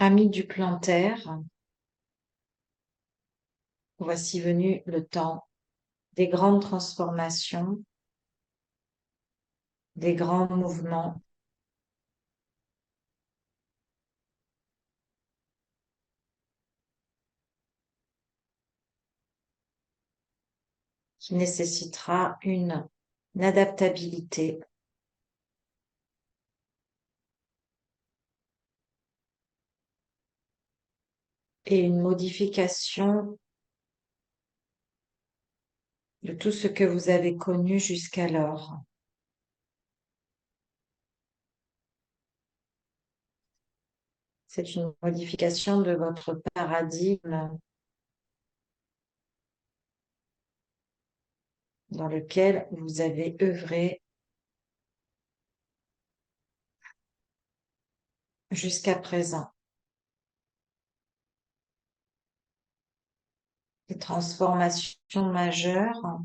Amis du plan Terre, voici venu le temps des grandes transformations, des grands mouvements, qui nécessitera une adaptabilité et une modification de tout ce que vous avez connu jusqu'alors. C'est une modification de votre paradigme dans lequel vous avez œuvré jusqu'à présent. Les transformations majeures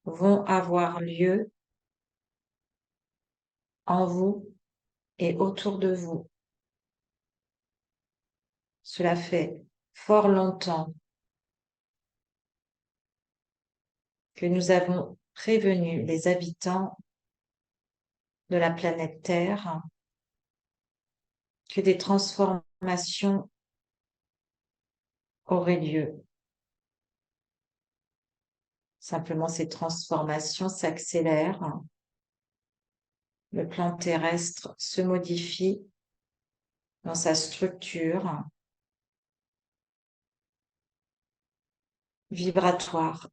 vont avoir lieu en vous et autour de vous. Cela fait fort longtemps que nous avons prévenu les habitants de la planète Terre que des transformations auraient lieu. Simplement, ces transformations s'accélèrent. Le plan terrestre se modifie dans sa structure vibratoire.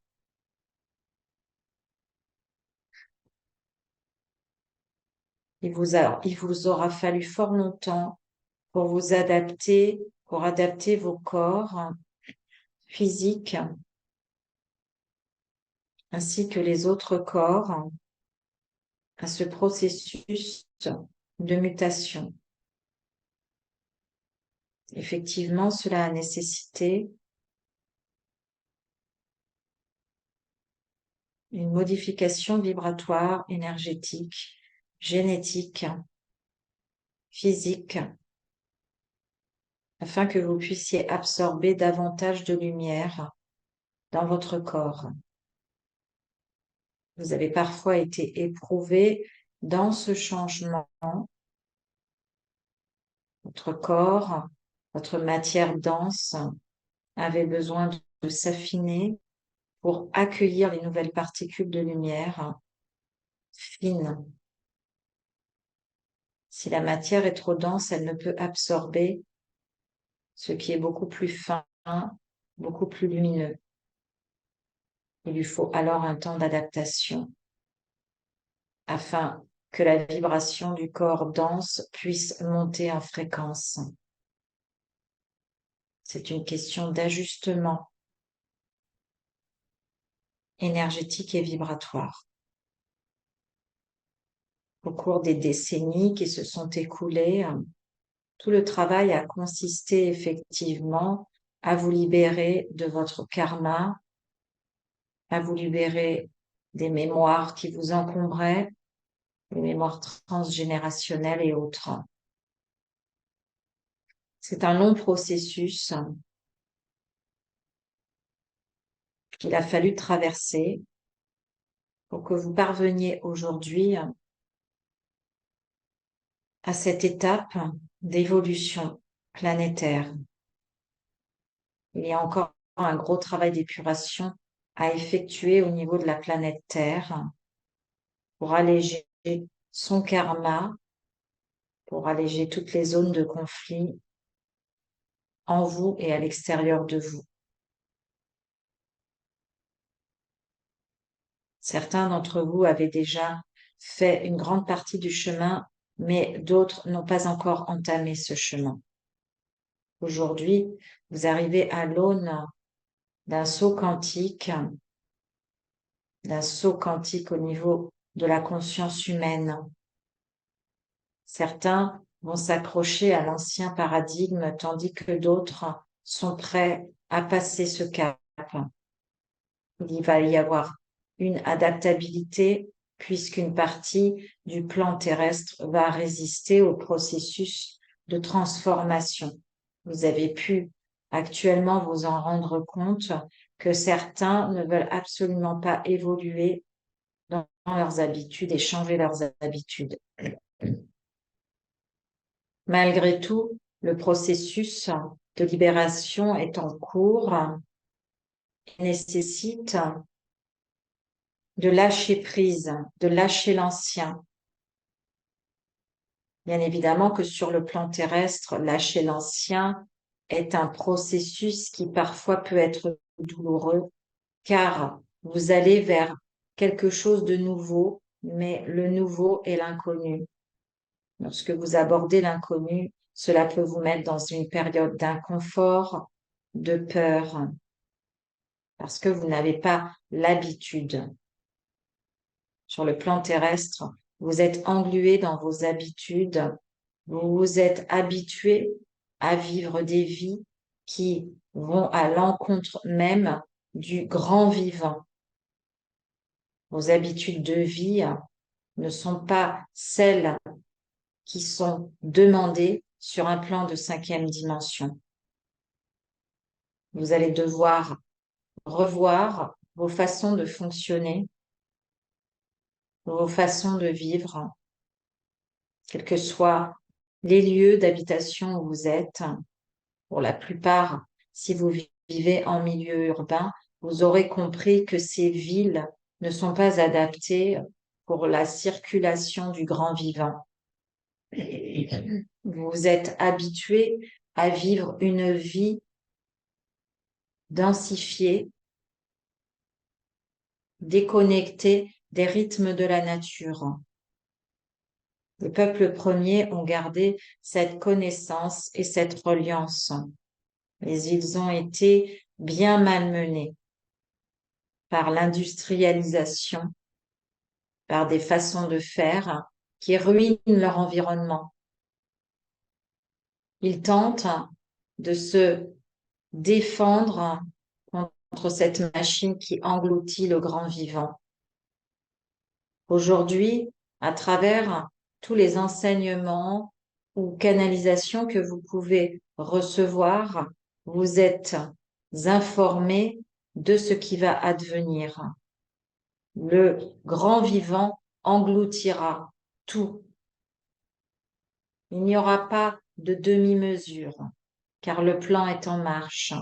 Il vous aura fallu fort longtemps pour vous adapter, pour adapter vos corps physiques ainsi que les autres corps à ce processus de mutation. Effectivement, cela a nécessité une modification vibratoire, énergétique, génétique, physique, afin que vous puissiez absorber davantage de lumière dans votre corps. Vous avez parfois été éprouvé dans ce changement. Votre corps, votre matière dense avait besoin de s'affiner pour accueillir les nouvelles particules de lumière fines. Si la matière est trop dense, elle ne peut absorber ce qui est beaucoup plus fin, beaucoup plus lumineux. Il lui faut alors un temps d'adaptation afin que la vibration du corps dense puisse monter en fréquence. C'est une question d'ajustement énergétique et vibratoire. Au cours des décennies qui se sont écoulées, tout le travail a consisté effectivement à vous libérer de votre karma, à vous libérer des mémoires qui vous encombraient, les mémoires transgénérationnelles et autres. C'est un long processus qu'il a fallu traverser pour que vous parveniez aujourd'hui à cette étape d'évolution planétaire. Il y a encore un gros travail d'épuration à effectuer au niveau de la planète Terre pour alléger son karma, pour alléger toutes les zones de conflit en vous et à l'extérieur de vous. Certains d'entre vous avaient déjà fait une grande partie du chemin, mais d'autres n'ont pas encore entamé ce chemin. Aujourd'hui, vous arrivez à l'aune d'un saut quantique au niveau de la conscience humaine. Certains vont s'accrocher à l'ancien paradigme, tandis que d'autres sont prêts à passer ce cap. Il va y avoir une adaptabilité puisqu'une partie du plan terrestre va résister au processus de transformation. vous avez pu actuellement vous en rendre compte que certains ne veulent absolument pas évoluer dans leurs habitudes et changer leurs habitudes. Malgré tout, le processus de libération est en cours et nécessite de lâcher prise, de lâcher l'ancien. Bien évidemment que sur le plan terrestre, lâcher l'ancien est un processus qui parfois peut être douloureux, car vous allez vers quelque chose de nouveau, mais le nouveau est l'inconnu. Lorsque vous abordez l'inconnu, cela peut vous mettre dans une période d'inconfort, de peur, parce que vous n'avez pas l'habitude. Sur le plan terrestre, vous êtes englué dans vos habitudes, vous vous êtes habitué à vivre des vies qui vont à l'encontre même du grand vivant. Vos habitudes de vie ne sont pas celles qui sont demandées sur un plan de 5e dimension. Vous allez devoir revoir vos façons de fonctionner, vos façons de vivre, quels que soient les lieux d'habitation où vous êtes. Pour la plupart, si vous vivez en milieu urbain, vous aurez compris que ces villes ne sont pas adaptées pour la circulation du grand vivant. Vous vous êtes habitué à vivre une vie densifiée, déconnectée des rythmes de la nature. Les peuples premiers ont gardé cette connaissance et cette reliance, mais ils ont été bien malmenés par l'industrialisation, par des façons de faire qui ruinent leur environnement. Ils tentent de se défendre contre cette machine qui engloutit le grand vivant. Aujourd'hui, à travers tous les enseignements ou canalisations que vous pouvez recevoir, vous êtes informés de ce qui va advenir. Le grand vivant engloutira tout. Il n'y aura pas de demi-mesure, car le plan est en marche.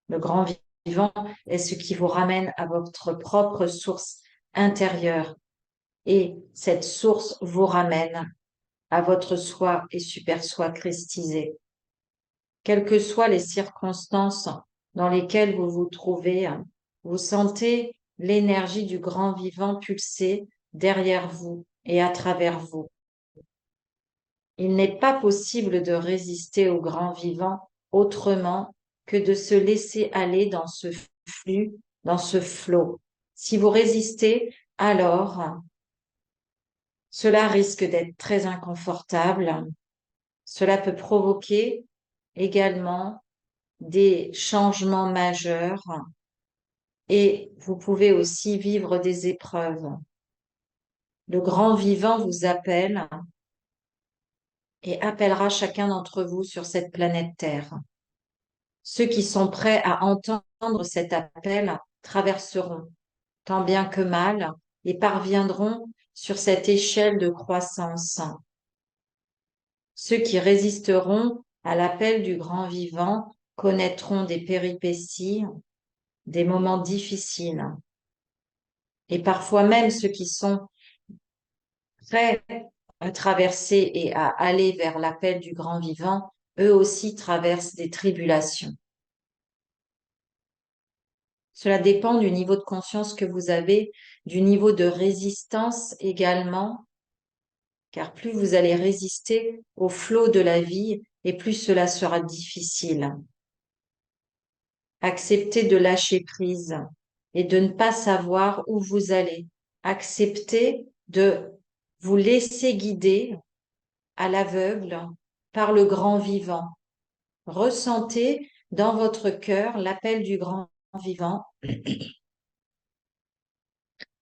Le grand vivant est ce qui vous ramène à votre propre source intérieure. Et cette source vous ramène à votre soi et super soi christisé. Quelles que soient les circonstances dans lesquelles vous vous trouvez, vous sentez l'énergie du grand vivant pulser derrière vous et à travers vous. Il n'est pas possible de résister au grand vivant autrement que de se laisser aller dans ce flux, dans ce flot. Si vous résistez, alors cela risque d'être très inconfortable. Cela peut provoquer également des changements majeurs et vous pouvez aussi vivre des épreuves. Le grand vivant vous appelle et appellera chacun d'entre vous sur cette planète Terre. Ceux qui sont prêts à entendre cet appel traverseront, tant bien que mal, et parviendront sur cette échelle de croissance. Ceux qui résisteront à l'appel du grand vivant connaîtront des péripéties, des moments difficiles. Et parfois même ceux qui sont prêts à traverser et à aller vers l'appel du grand vivant, eux aussi traversent des tribulations. Cela dépend du niveau de conscience que vous avez, du niveau de résistance également, car plus vous allez résister au flot de la vie et plus cela sera difficile. Acceptez de lâcher prise et de ne pas savoir où vous allez. Acceptez de vous laisser guider à l'aveugle par le grand vivant. Ressentez dans votre cœur l'appel du grand vivant.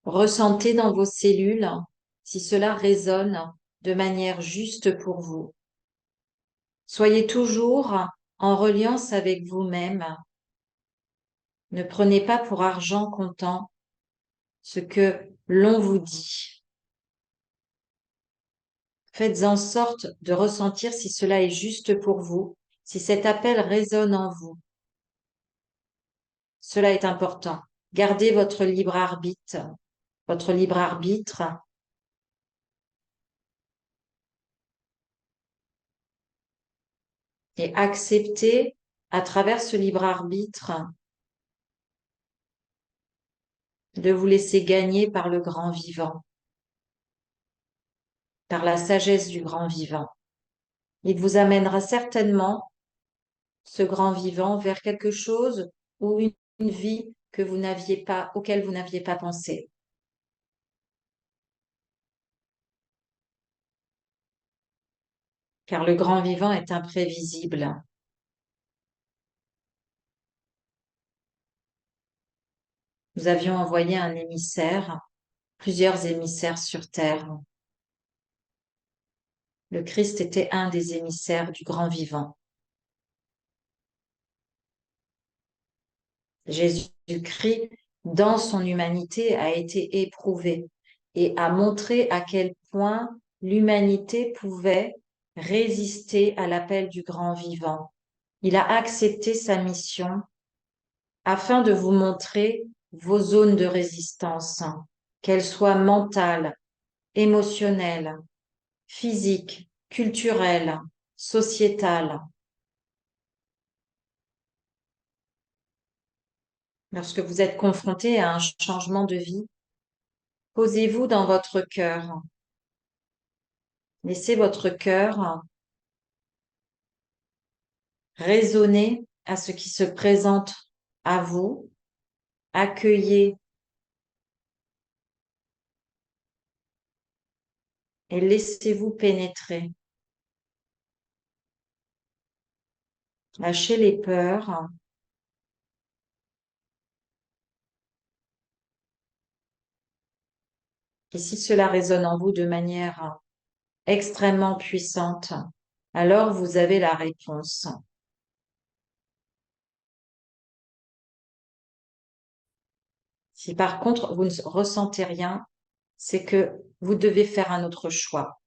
Ressentez dans vos cellules si cela résonne de manière juste pour vous. Soyez toujours en reliance avec vous-même. Ne prenez pas pour argent comptant ce que l'on vous dit. Faites en sorte de ressentir si cela est juste pour vous, si cet appel résonne en vous. Cela est important. Gardez votre libre arbitre et acceptez à travers ce libre arbitre de vous laisser gagner par le grand vivant, par la sagesse du grand vivant. Il vous amènera certainement, ce grand vivant, vers quelque chose ou une vie que vous n'aviez pas, auquel vous n'aviez pas pensé. Car le grand vivant est imprévisible. Nous avions envoyé un émissaire, plusieurs émissaires sur terre. Le Christ était un des émissaires du grand vivant. Jésus-Christ, dans son humanité, a été éprouvé et a montré à quel point l'humanité pouvait résister à l'appel du grand vivant. Il a accepté sa mission afin de vous montrer vos zones de résistance, qu'elles soient mentales, émotionnelles, physiques, culturelles, sociétales. Lorsque vous êtes confronté à un changement de vie, posez-vous dans votre cœur. Laissez votre cœur résonner à ce qui se présente à vous. Accueillez et laissez-vous pénétrer. Lâchez les peurs. Et si cela résonne en vous de manière extrêmement puissante, alors vous avez la réponse. Si par contre vous ne ressentez rien, c'est que vous devez faire un autre choix.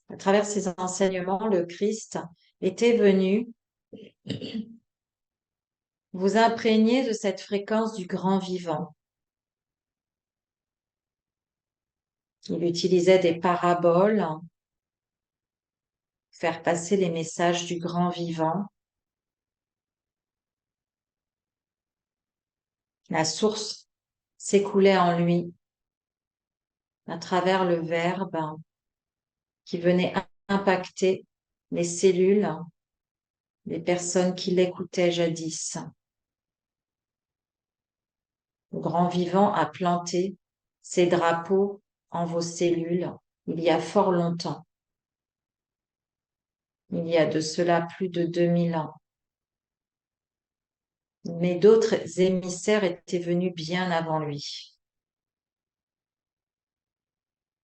À travers ces enseignements, le Christ était venu vous imprégner de cette fréquence du grand vivant. Il utilisait des paraboles, faire passer les messages du grand vivant. La source s'écoulait en lui à travers le verbe qui venait impacter les cellules des personnes qui l'écoutaient jadis. Le grand vivant a planté ses drapeaux en vos cellules il y a fort longtemps. Il y a de cela plus de 2000 ans. Mais d'autres émissaires étaient venus bien avant lui.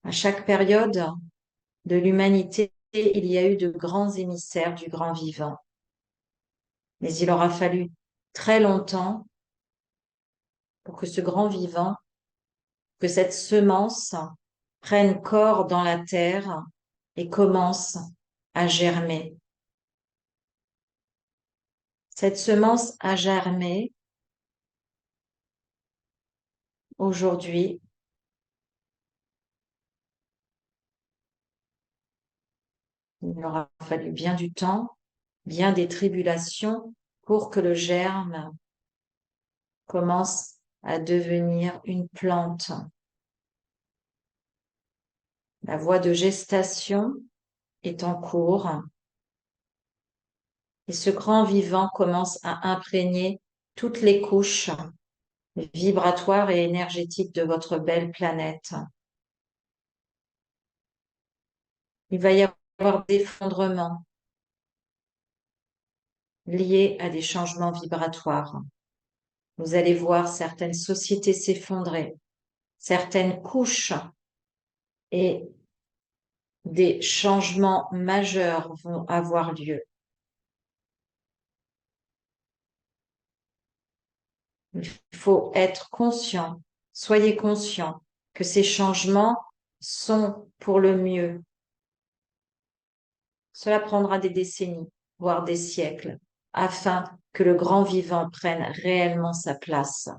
À chaque période de l'humanité, il y a eu de grands émissaires du grand vivant. Mais il aura fallu très longtemps pour que ce grand vivant, que cette semence prenne corps dans la terre et commence à germer. Cette semence a germé aujourd'hui. Il aura fallu bien du temps, bien des tribulations pour que le germe commence à devenir une plante. La voie de gestation est en cours et ce grand vivant commence à imprégner toutes les couches vibratoires et énergétiques de votre belle planète. Il va y avoir des effondrements liés à des changements vibratoires. Vous allez voir certaines sociétés s'effondrer. certaines couches et des changements majeurs vont avoir lieu. Il faut être conscient, soyez conscient que ces changements sont pour le mieux. Cela prendra des décennies, voire des siècles, afin que le grand vivant prenne réellement sa place.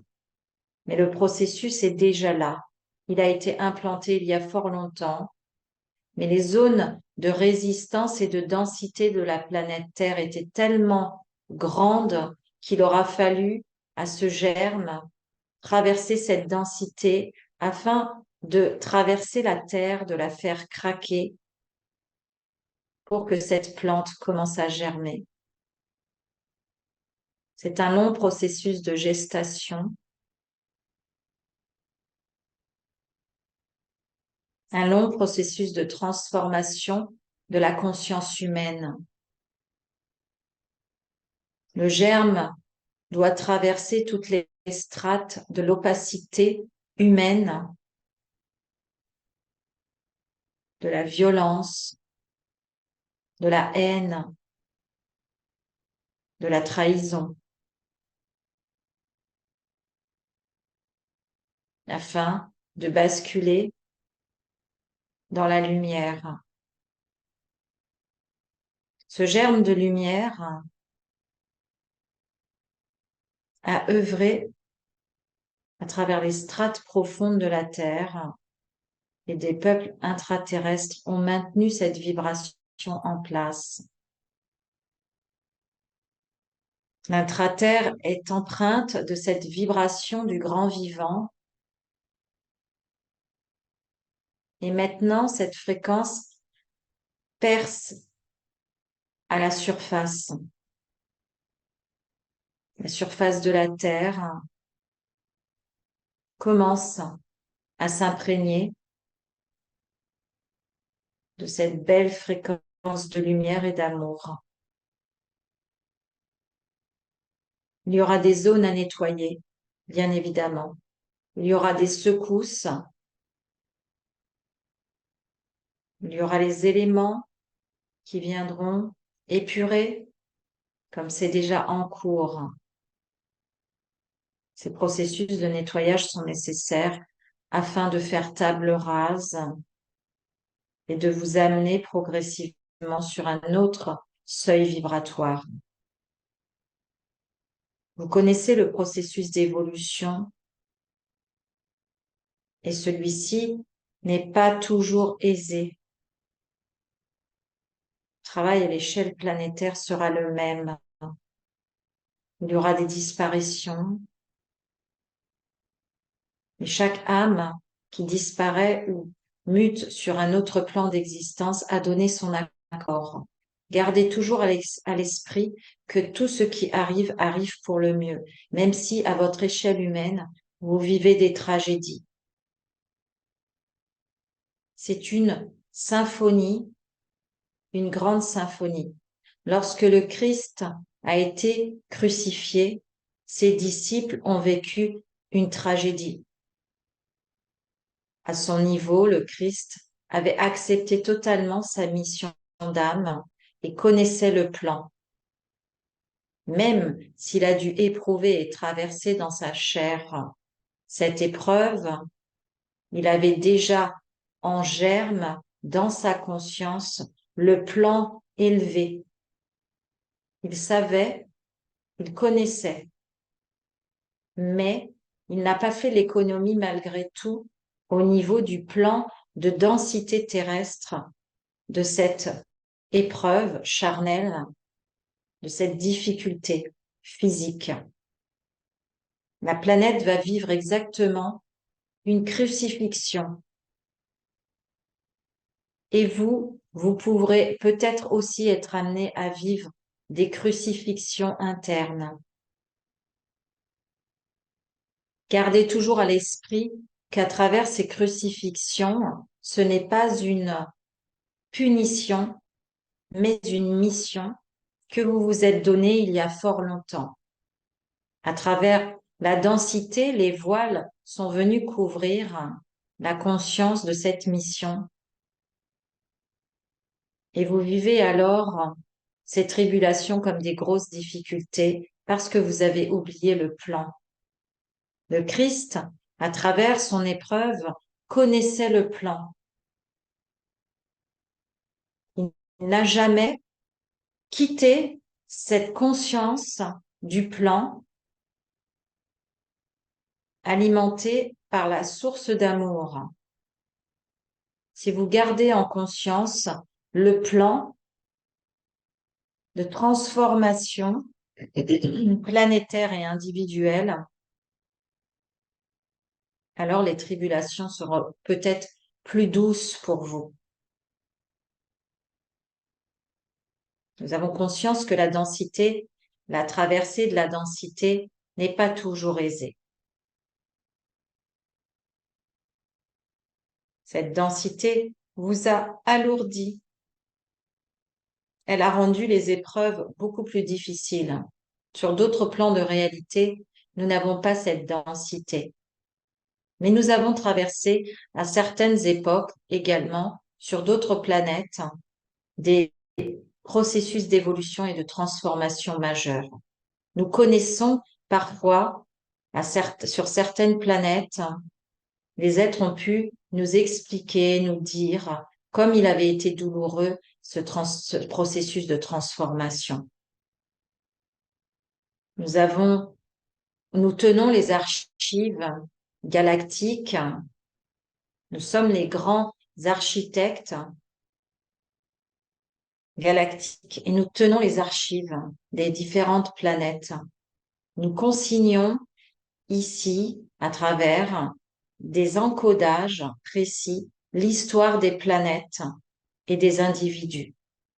Mais le processus est déjà là. Il a été implanté il y a fort longtemps, mais les zones de résistance et de densité de la planète Terre étaient tellement grandes qu'il aura fallu à ce germe traverser cette densité afin de traverser la Terre, de la faire craquer pour que cette plante commence à germer. C'est un long processus de gestation, un long processus de transformation de la conscience humaine. Le germe doit traverser toutes les strates de l'opacité humaine, de la violence, de la haine, de la trahison, afin de basculer dans la lumière. Ce germe de lumière a œuvré à travers les strates profondes de la Terre et des peuples intraterrestres ont maintenu cette vibration en place. L'intraterre est empreinte de cette vibration du grand vivant et maintenant cette fréquence perce à la surface de la Terre commence à s'imprégner de cette belle fréquence de lumière et d'amour. Il y aura des zones à nettoyer, bien évidemment. Il y aura des secousses. Il y aura les éléments qui viendront épurer, comme c'est déjà en cours. Ces processus de nettoyage sont nécessaires afin de faire table rase et de vous amener progressivement sur un autre seuil vibratoire. Vous connaissez le processus d'évolution et celui-ci n'est pas toujours aisé. Le travail à l'échelle planétaire sera le même. Il y aura des disparitions, mais chaque âme qui disparaît ou mute sur un autre plan d'existence a donné son accord. Gardez toujours à l'esprit que tout ce qui arrive arrive pour le mieux, même si à votre échelle humaine, vous vivez des tragédies. C'est une symphonie, une grande symphonie. Lorsque le Christ a été crucifié, ses disciples ont vécu une tragédie. À son niveau, le Christ avait accepté totalement sa mission d'âme et connaissait le plan. Même s'il a dû éprouver et traverser dans sa chair cette épreuve, il avait déjà en germe dans sa conscience le plan élevé. Il savait, il connaissait, mais il n'a pas fait l'économie malgré tout au niveau du plan de densité terrestre de cette épreuve charnelle, de cette difficulté physique. La planète va vivre exactement une crucifixion. Et vous pourrez peut-être aussi être amené à vivre des crucifixions internes. Gardez toujours à l'esprit qu'à travers ces crucifixions, ce n'est pas une punition, mais une mission que vous vous êtes donnée il y a fort longtemps. À travers la densité, les voiles sont venus couvrir la conscience de cette mission et vous vivez alors ces tribulations comme des grosses difficultés parce que vous avez oublié le plan. Le Christ, à travers son épreuve, connaissait le plan. Il n'a jamais quitté cette conscience du plan alimentée par la source d'amour. Si vous gardez en conscience le plan de transformation planétaire et individuelle, alors les tribulations seront peut-être plus douces pour vous. Nous avons conscience que la densité, la traversée de la densité n'est pas toujours aisée. Cette densité vous a alourdi. Elle a rendu les épreuves beaucoup plus difficiles. Sur d'autres plans de réalité, nous n'avons pas cette densité. Mais nous avons traversé à certaines époques également, sur d'autres planètes, des processus d'évolution et de transformation majeurs. Nous connaissons parfois, sur certaines planètes, les êtres ont pu nous expliquer, nous dire, comme il avait été douloureux, ce processus de transformation. Nous tenons les archives galactiques. Nous sommes les grands architectes galactiques et nous tenons les archives des différentes planètes. Nous consignons ici, à travers des encodages précis, l'histoire des planètes et des individus.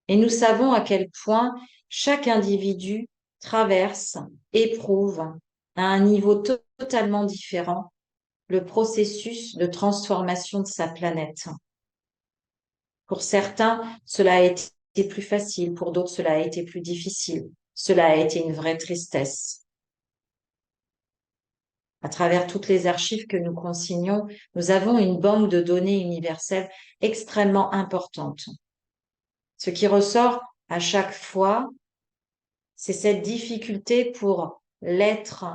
Et nous savons à quel point chaque individu traverse, éprouve à un niveau totalement différent le processus de transformation de sa planète. Pour certains, cela a été plus facile, pour d'autres, cela a été plus difficile. Cela a été une vraie tristesse. À travers toutes les archives que nous consignons, nous avons une banque de données universelles extrêmement importante. Ce qui ressort à chaque fois, c'est cette difficulté pour l'être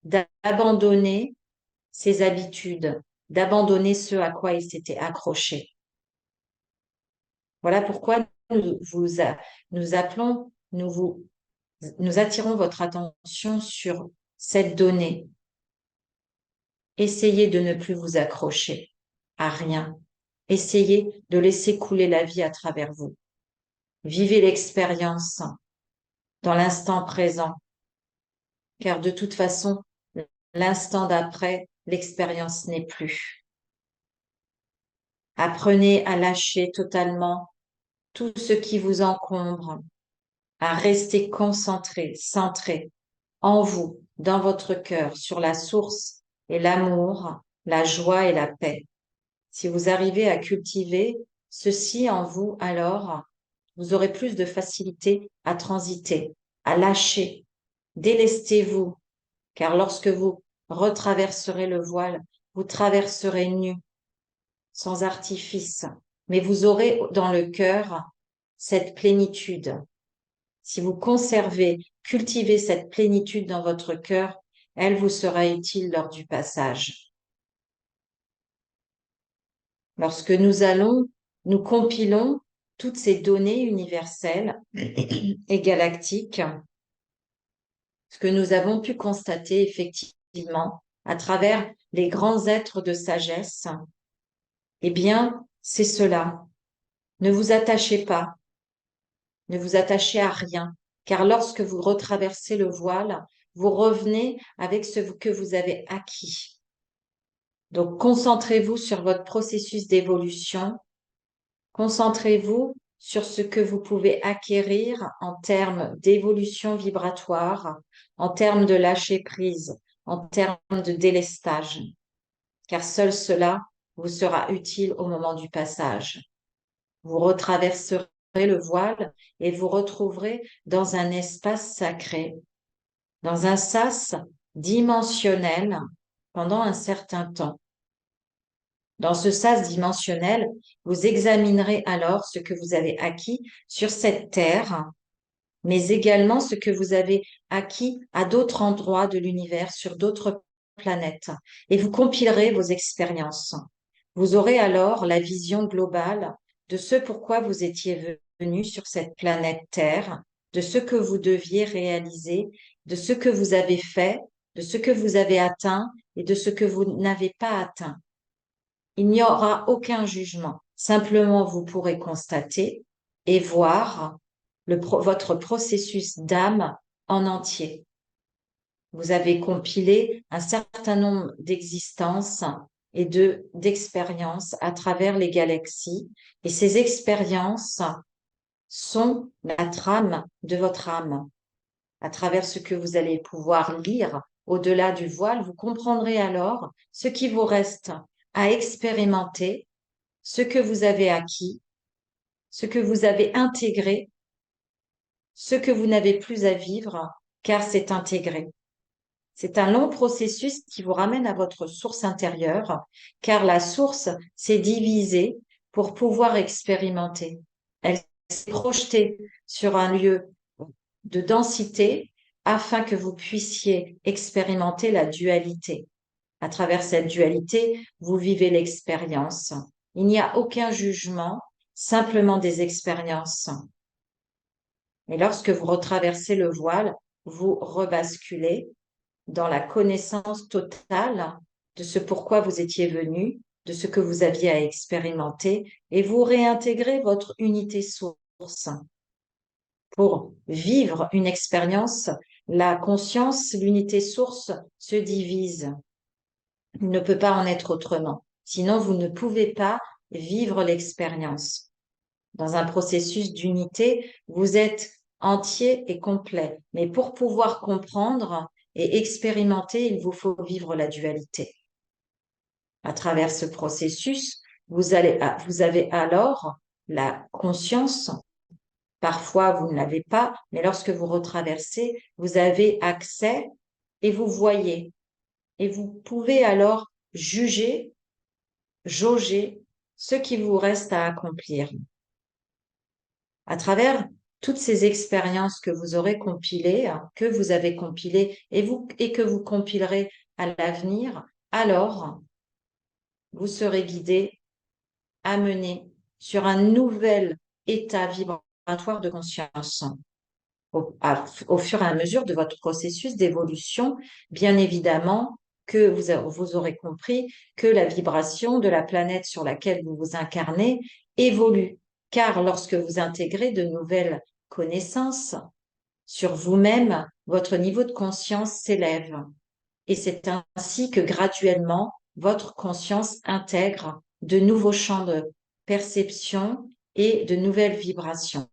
d'abandonner ses habitudes, d'abandonner ce à quoi il s'était accroché. Voilà pourquoi nous appelons, nous attirons votre attention sur cette donnée. Essayez de ne plus vous accrocher à rien. Essayez de laisser couler la vie à travers vous. Vivez l'expérience dans l'instant présent, car de toute façon, l'instant d'après, l'expérience n'est plus. Apprenez à lâcher totalement tout ce qui vous encombre, à rester concentré, centré en vous, dans votre cœur, sur la source et l'amour, la joie et la paix. Si vous arrivez à cultiver ceci en vous, alors vous aurez plus de facilité à transiter, à lâcher. Délestez-vous, car lorsque vous retraverserez le voile, vous traverserez nu, sans artifice, mais vous aurez dans le cœur cette plénitude. Si vous conservez, cultivez cette plénitude dans votre cœur, elle vous sera utile lors du passage. Lorsque nous compilons toutes ces données universelles et galactiques, ce que nous avons pu constater effectivement à travers les grands êtres de sagesse, eh bien, c'est cela. Ne vous attachez pas, ne vous attachez à rien, car lorsque vous retraversez le voile, vous revenez avec ce que vous avez acquis. Donc, concentrez-vous sur votre processus d'évolution. Concentrez-vous sur ce que vous pouvez acquérir en termes d'évolution vibratoire, en termes de lâcher prise, en termes de délestage, car seul cela vous sera utile au moment du passage. Vous retraverserez le voile et vous retrouverez dans un espace sacré, dans un sas dimensionnel pendant un certain temps. Dans ce sas dimensionnel, vous examinerez alors ce que vous avez acquis sur cette terre, mais également ce que vous avez acquis à d'autres endroits de l'univers, sur d'autres planètes, et vous compilerez vos expériences. Vous aurez alors la vision globale de ce pourquoi vous étiez venu sur cette planète Terre, de ce que vous deviez réaliser, de ce que vous avez fait, de ce que vous avez atteint et de ce que vous n'avez pas atteint. Il n'y aura aucun jugement. Simplement, vous pourrez constater et voir votre processus d'âme en entier. Vous avez compilé un certain nombre d'existences et d'expériences à travers les galaxies. Et ces expériences sont la trame de votre âme. À travers ce que vous allez pouvoir lire au-delà du voile, vous comprendrez alors ce qui vous reste à expérimenter, ce que vous avez acquis, ce que vous avez intégré, ce que vous n'avez plus à vivre, car c'est intégré. C'est un long processus qui vous ramène à votre source intérieure, car la source s'est divisée pour pouvoir expérimenter. Elle s'est projetée sur un lieu de densité afin que vous puissiez expérimenter la dualité. À travers cette dualité, vous vivez l'expérience. Il n'y a aucun jugement, simplement des expériences. Et lorsque vous retraversez le voile, vous rebasculez dans la connaissance totale de ce pourquoi vous étiez venu, de ce que vous aviez à expérimenter, et vous réintégrez votre unité source. Pour vivre une expérience, la conscience, l'unité source se divise. Il ne peut pas en être autrement. Sinon, vous ne pouvez pas vivre l'expérience. Dans un processus d'unité, vous êtes entier et complet. Mais pour pouvoir comprendre et expérimenter, il vous faut vivre la dualité. À travers ce processus, vous avez alors la conscience. Parfois, vous ne l'avez pas, mais lorsque vous retraversez, vous avez accès et vous voyez. Et vous pouvez alors juger, jauger ce qui vous reste à accomplir. À travers toutes ces expériences que vous aurez compilées, que vous avez compilées et que vous compilerez à l'avenir, alors vous serez guidé, amené sur un nouvel état vibratoire de conscience. Au fur et à mesure de votre processus d'évolution, bien évidemment que vous aurez compris que la vibration de la planète sur laquelle vous vous incarnez évolue, car lorsque vous intégrez de nouvelles connaissances sur vous-même, votre niveau de conscience s'élève. Et c'est ainsi que graduellement, votre conscience intègre de nouveaux champs de perception et de nouvelles vibrations.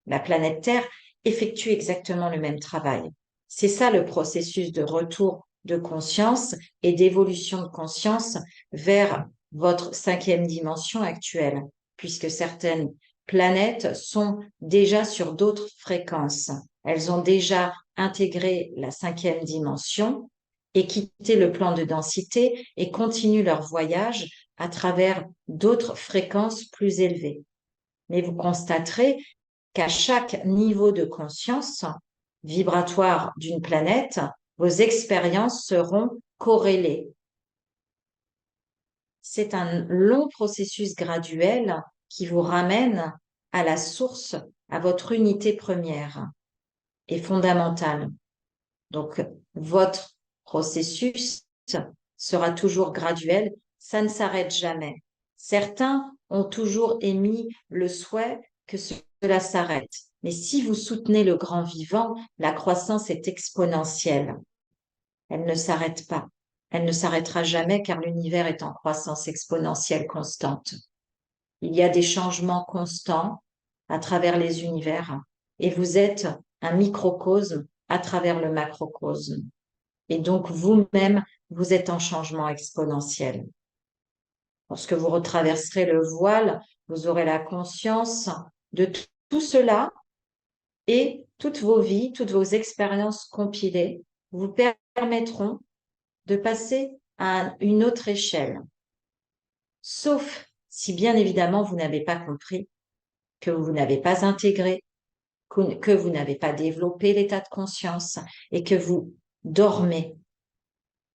La planète Terre effectue exactement le même travail. C'est ça le processus de retour de conscience et d'évolution de conscience vers votre cinquième dimension actuelle, puisque certaines planètes sont déjà sur d'autres fréquences. Elles ont déjà intégré la cinquième dimension et quitté le plan de densité et continuent leur voyage à travers d'autres fréquences plus élevées. Mais vous constaterez qu'à chaque niveau de conscience vibratoire d'une planète, vos expériences seront corrélées. C'est un long processus graduel qui vous ramène à la source, à votre unité première et fondamentale. Donc, votre processus sera toujours graduel, ça ne s'arrête jamais. Certains ont toujours émis le souhait que cela s'arrête. Mais si vous soutenez le grand vivant, la croissance est exponentielle. Elle ne s'arrête pas. Elle ne s'arrêtera jamais car l'univers est en croissance exponentielle constante. Il y a des changements constants à travers les univers et vous êtes un microcosme à travers le macrocosme. Et donc vous-même, vous êtes en changement exponentiel. Lorsque vous retraverserez le voile, vous aurez la conscience de tout cela et toutes vos vies, toutes vos expériences compilées vous permettront de passer à une autre échelle. Sauf si, bien évidemment, vous n'avez pas compris, que vous n'avez pas intégré, que vous n'avez pas développé l'état de conscience et que vous dormez,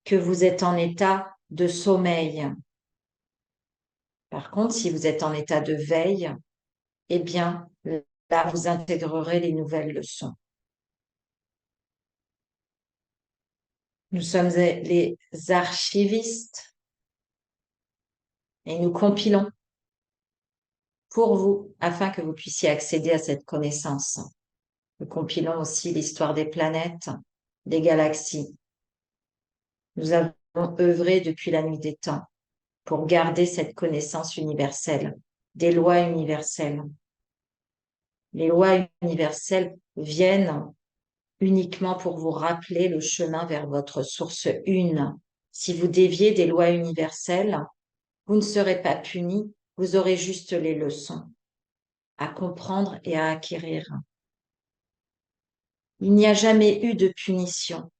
que vous êtes en état de sommeil. Par contre, si vous êtes en état de veille, eh bien, là, vous intégrerez les nouvelles leçons. Nous sommes les archivistes et nous compilons pour vous afin que vous puissiez accéder à cette connaissance. Nous compilons aussi l'histoire des planètes, des galaxies. Nous avons œuvré depuis la nuit des temps pour garder cette connaissance universelle, des lois universelles. Les lois universelles viennent uniquement pour vous rappeler le chemin vers votre source une. Si vous déviez des lois universelles, vous ne serez pas puni, vous aurez juste les leçons à comprendre et à acquérir. Il n'y a jamais eu de punition.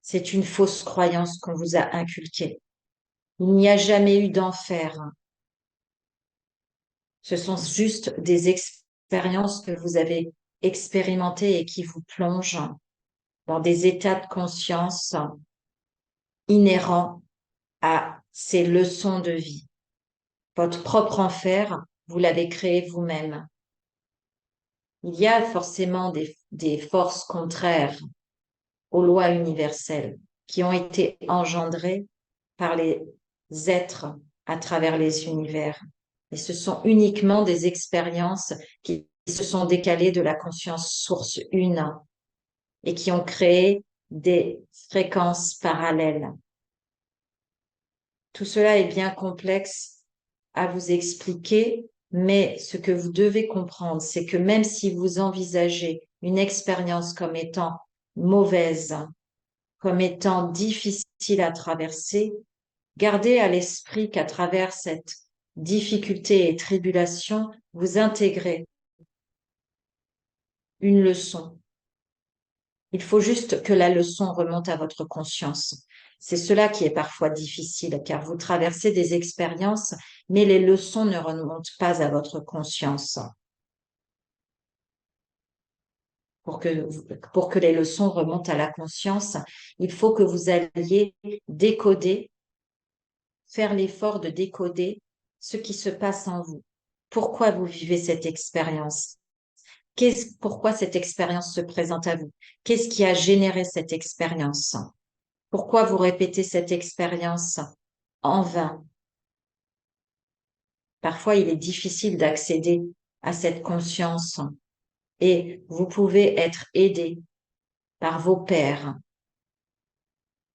C'est une fausse croyance qu'on vous a inculquée. Il n'y a jamais eu d'enfer. Ce sont juste des expériences que vous avez expérimentées et qui vous plongent dans des états de conscience inhérents à ces leçons de vie. Votre propre enfer, vous l'avez créé vous-même. Il y a forcément des forces contraires aux lois universelles qui ont été engendrées par les êtres à travers les univers. Et ce sont uniquement des expériences qui se sont décalées de la conscience source une et qui ont créé des fréquences parallèles. Tout cela est bien complexe à vous expliquer, mais ce que vous devez comprendre, c'est que même si vous envisagez une expérience comme étant mauvaise, comme étant difficile à traverser, gardez à l'esprit qu'à travers cette difficulté et tribulation, vous intégrez une leçon. Il faut juste que la leçon remonte à votre conscience. C'est cela qui est parfois difficile, car vous traversez des expériences, mais les leçons ne remontent pas à votre conscience. Pour que les leçons remontent à la conscience, il faut que vous alliez décoder, faire l'effort de décoder ce qui se passe en vous. Pourquoi vous vivez cette expérience? Pourquoi cette expérience se présente à vous? Qu'est-ce qui a généré cette expérience? Pourquoi vous répétez cette expérience en vain? Parfois, il est difficile d'accéder à cette conscience et vous pouvez être aidé par vos pairs.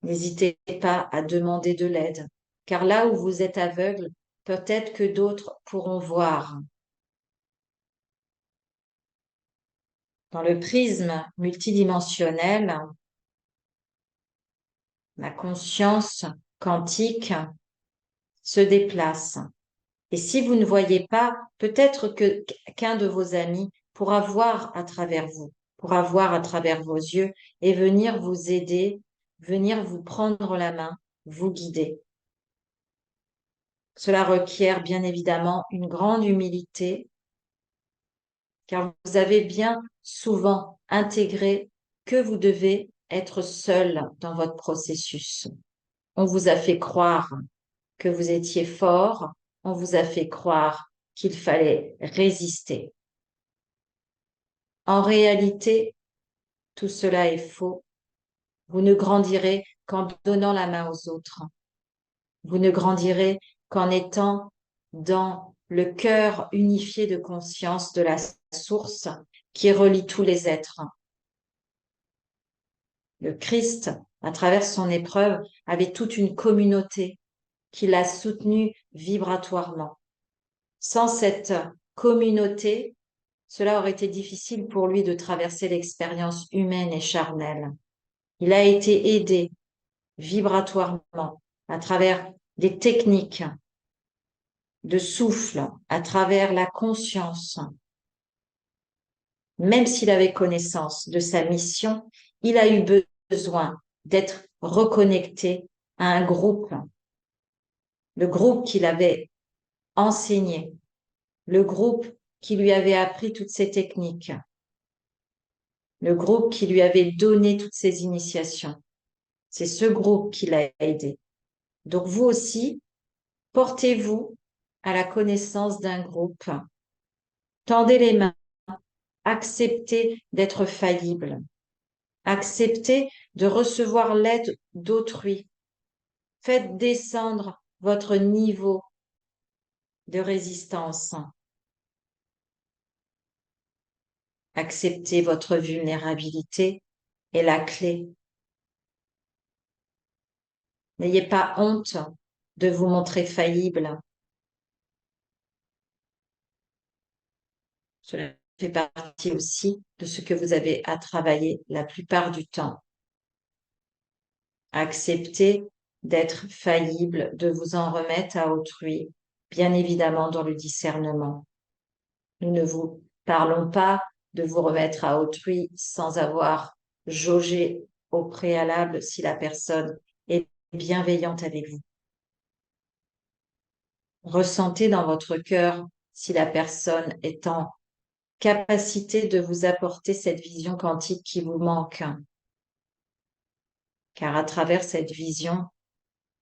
N'hésitez pas à demander de l'aide, car là où vous êtes aveugle, peut-être que d'autres pourront voir. Dans le prisme multidimensionnel, la conscience quantique se déplace. Et si vous ne voyez pas, peut-être qu'un de vos amis pourra voir à travers vous, pourra voir à travers vos yeux et venir vous aider, venir vous prendre la main, vous guider. Cela requiert bien évidemment une grande humilité, car vous avez bien souvent intégré que vous devez être seul dans votre processus. On vous a fait croire que vous étiez fort, on vous a fait croire qu'il fallait résister. En réalité, tout cela est faux. Vous ne grandirez qu'en donnant la main aux autres. Vous ne grandirez qu'en étant dans le cœur unifié de conscience de la source qui relie tous les êtres. Le Christ, à travers son épreuve, avait toute une communauté qui l'a soutenu vibratoirement. Sans cette communauté, cela aurait été difficile pour lui de traverser l'expérience humaine et charnelle. Il a été aidé vibratoirement à travers des techniques de souffle, à travers la conscience. Même s'il avait connaissance de sa mission, il a eu besoin d'être reconnecté à un groupe, le groupe qu'il avait enseigné, le groupe qui lui avait appris toutes ces techniques, le groupe qui lui avait donné toutes ces initiations. C'est ce groupe qui l'a aidé. Donc vous aussi, portez-vous à la connaissance d'un groupe, tendez les mains, acceptez d'être faillible, acceptez de recevoir l'aide d'autrui. Faites descendre votre niveau de résistance. Acceptez votre vulnérabilité est la clé. N'ayez pas honte de vous montrer faillible. Cela fait partie aussi de ce que vous avez à travailler la plupart du temps. Acceptez d'être faillible, de vous en remettre à autrui, bien évidemment dans le discernement. Nous ne vous parlons pas de vous remettre à autrui sans avoir jaugé au préalable si la personne est bienveillante avec vous. Ressentez dans votre cœur si la personne est en capacité de vous apporter cette vision quantique qui vous manque. Car à travers cette vision,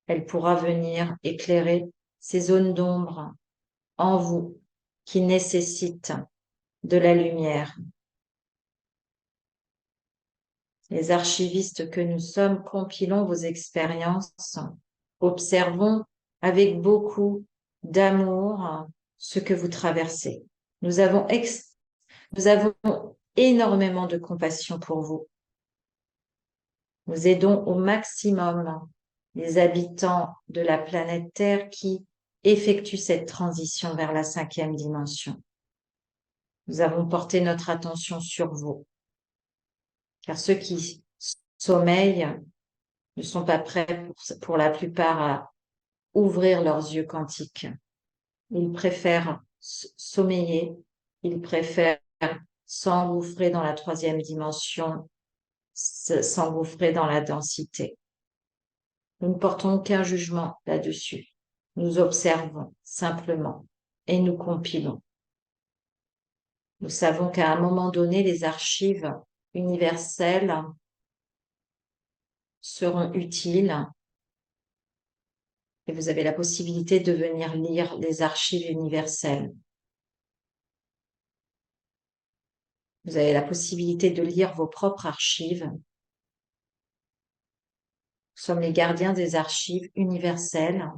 elle pourra venir éclairer ces zones d'ombre en vous qui nécessitent de la lumière. Les archivistes que nous sommes, compilons vos expériences, observons avec beaucoup d'amour ce que vous traversez. Nous avons énormément de compassion pour vous. Nous aidons au maximum les habitants de la planète Terre qui effectuent cette transition vers la 5e dimension. Nous avons porté notre attention sur vous, car ceux qui sommeillent ne sont pas prêts pour la plupart à ouvrir leurs yeux quantiques. Ils préfèrent sommeiller, ils préfèrent s'engouffrer dans la 3e dimension, s'engouffrer dans la densité. Nous ne portons aucun jugement là-dessus. Nous observons simplement et nous compilons. Nous savons qu'à un moment donné, les archives universelles seront utiles et vous avez la possibilité de venir lire les archives universelles. Vous avez la possibilité de lire vos propres archives. Nous sommes les gardiens des archives universelles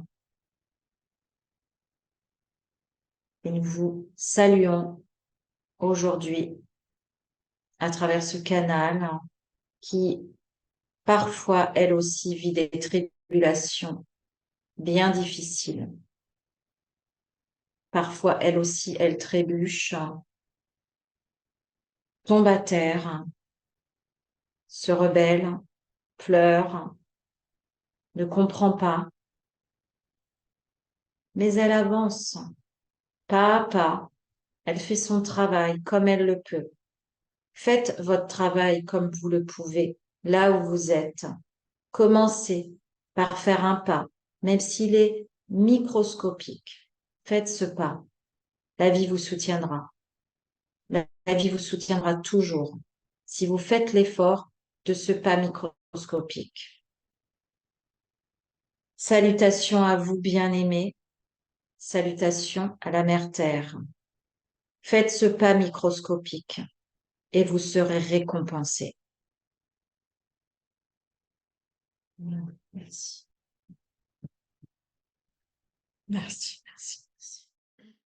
et nous vous saluons aujourd'hui à travers ce canal qui parfois, elle aussi, vit des tribulations bien difficiles. Parfois, elle aussi, elle trébuche, tombe à terre, se rebelle, pleure, ne comprend pas. Mais elle avance, pas à pas. Elle fait son travail comme elle le peut. Faites votre travail comme vous le pouvez, là où vous êtes. Commencez par faire un pas, même s'il est microscopique. Faites ce pas. La vie vous soutiendra. La vie vous soutiendra toujours si vous faites l'effort de ce pas microscopique. Salutations à vous, bien-aimés. Salutations à la Mère Terre. Faites ce pas microscopique et vous serez récompensés. Merci. Merci.